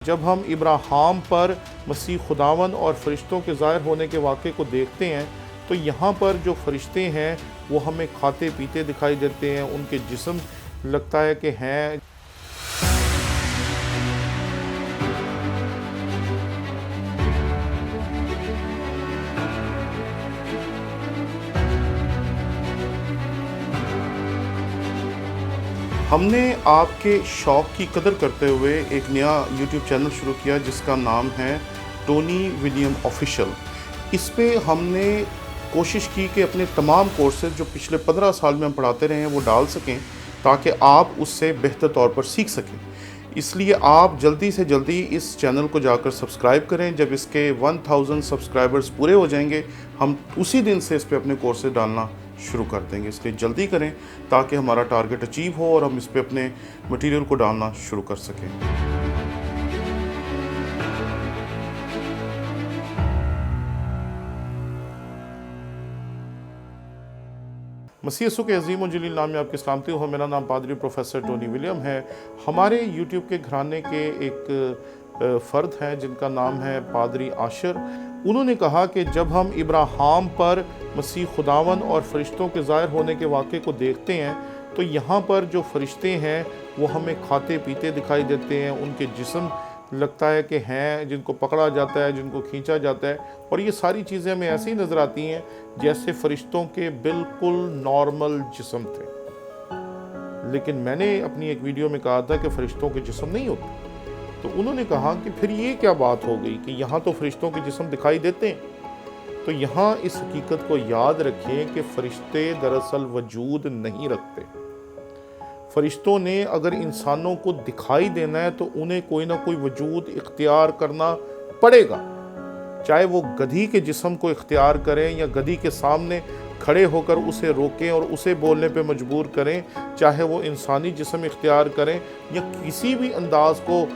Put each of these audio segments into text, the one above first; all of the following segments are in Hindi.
जब हम इब्राहिम पर मसीह खुदावन और फरिश्तों के ज़ाहिर होने के वाक़े को देखते हैं तो यहाँ पर जो फरिश्ते हैं वो हमें खाते पीते दिखाई देते हैं, उनके जिस्म लगता है कि हैं। हमने आपके शौक़ की कदर करते हुए एक नया यूट्यूब चैनल शुरू किया जिसका नाम है टोनी विलियम ऑफिशियल। इस पे हमने कोशिश की कि अपने तमाम कोर्सेज जो पिछले 15 साल में हम पढ़ाते रहे हैं वो डाल सकें ताकि आप उससे बेहतर तौर पर सीख सकें। इसलिए आप जल्दी से जल्दी इस चैनल को जाकर सब्सक्राइब करें। जब इसके 1000 सब्सक्राइबर्स पूरे हो जाएंगे हम उसी दिन से इस पे अपने कोर्सेज डालना शुरू कर देंगे। इसलिए जल्दी करें ताकि हमारा टारगेट अचीव हो और हम इस पे अपने मटेरियल को डालना शुरू कर सकें। मसीह यीशु के अज़ीम और जलील नाम में आपकी सलामती हो। मेरा नाम पादरी प्रोफेसर टोनी विलियम है। हमारे यूट्यूब के घराने के एक फ़र्द हैं जिनका नाम है पादरी आशर। उन्होंने कहा कि जब हम इब्राहिम पर मसीह खुदावन और फरिश्तों के ज़ाहिर होने के वाक़े को देखते हैं तो यहाँ पर जो फरिश्ते हैं वो हमें खाते पीते दिखाई देते हैं, उनके जिस्म लगता है कि हैं, जिनको पकड़ा जाता है, जिनको खींचा जाता है, और ये सारी चीज़ें हमें ऐसी नज़र आती हैं जैसे फरिश्तों के बिल्कुल नॉर्मल जिस्म थे। लेकिन मैंने अपनी एक वीडियो में कहा था कि फ़रिश्तों के जिस्म नहीं होते। तो उन्होंने कहा कि फिर ये क्या बात हो गई कि यहाँ तो फरिश्तों के जिस्म दिखाई देते हैं। तो यहाँ इस हकीकत को याद रखें कि फरिश्ते दरअसल वजूद नहीं रखते। फरिश्तों ने अगर इंसानों को दिखाई देना है तो उन्हें कोई ना कोई वजूद इख्तियार करना पड़ेगा, चाहे वो गधी के जिस्म को इख्तियार करें या गधी के सामने खड़े होकर उसे रोकें और उसे बोलने पे मजबूर करें, चाहे वो इंसानी जिस्म इख्तियार करें या किसी भी अंदाज को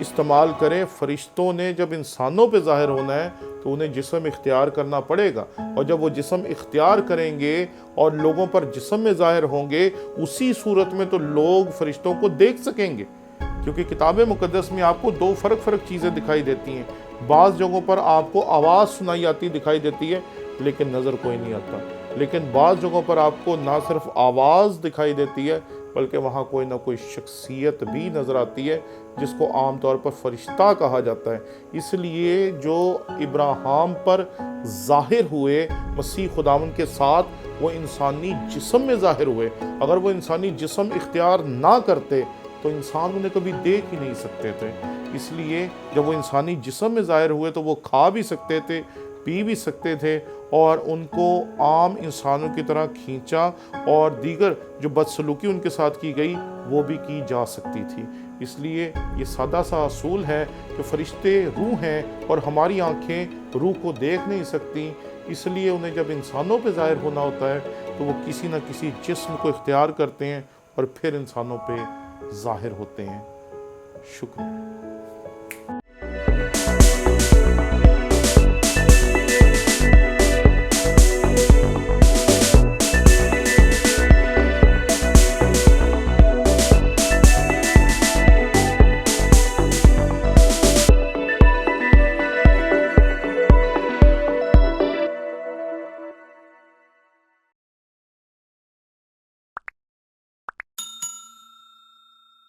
इस्तेमाल करें। फरिश्तों ने जब इंसानों पे ज़ाहिर होना है तो उन्हें जिस्म इख्तियार करना पड़ेगा, और जब वो जिस्म इख्तियार करेंगे और लोगों पर जिस्म में ज़ाहिर होंगे उसी सूरत में तो लोग फरिश्तों को देख सकेंगे। क्योंकि किताब मुक़द्दस में आपको दो फ़र्क चीज़ें दिखाई देती हैं। बाज़ जगहों पर आपको आवाज़ सुनाई आती दिखाई देती है लेकिन नज़र कोई नहीं आता, लेकिन बाज़ जगहों पर आपको ना सिर्फ आवाज़ दिखाई देती है बल्कि वहाँ कोई ना कोई शख्सियत भी नज़र आती है जिसको आम तौर पर फरिश्ता कहा जाता है। इसलिए जो इब्राहिम पर ज़ाहिर हुए मसीह खुदावन के साथ वो इंसानी जिस्म में ज़ाहिर हुए। अगर वो इंसानी जिस्म इख्तियार ना करते तो इंसान उन्हें कभी देख ही नहीं सकते थे। इसलिए जब वो इंसानी जिस्म में ज़ाहिर हुए तो वो खा भी सकते थे, पी भी सकते थे, और उनको आम इंसानों की तरह खींचा और दीगर जो बदसलूकी उनके साथ की गई वो भी की जा सकती थी। इसलिए ये सादा सा असूल है कि फरिश्ते रूह हैं और हमारी आंखें रूह को देख नहीं सकती। इसलिए उन्हें जब इंसानों पे ज़ाहिर होना होता है तो वो किसी न किसी जिस्म को इख्तियार करते हैं और फिर इंसानों पे ज़ाहिर होते हैं। शुक्रिया।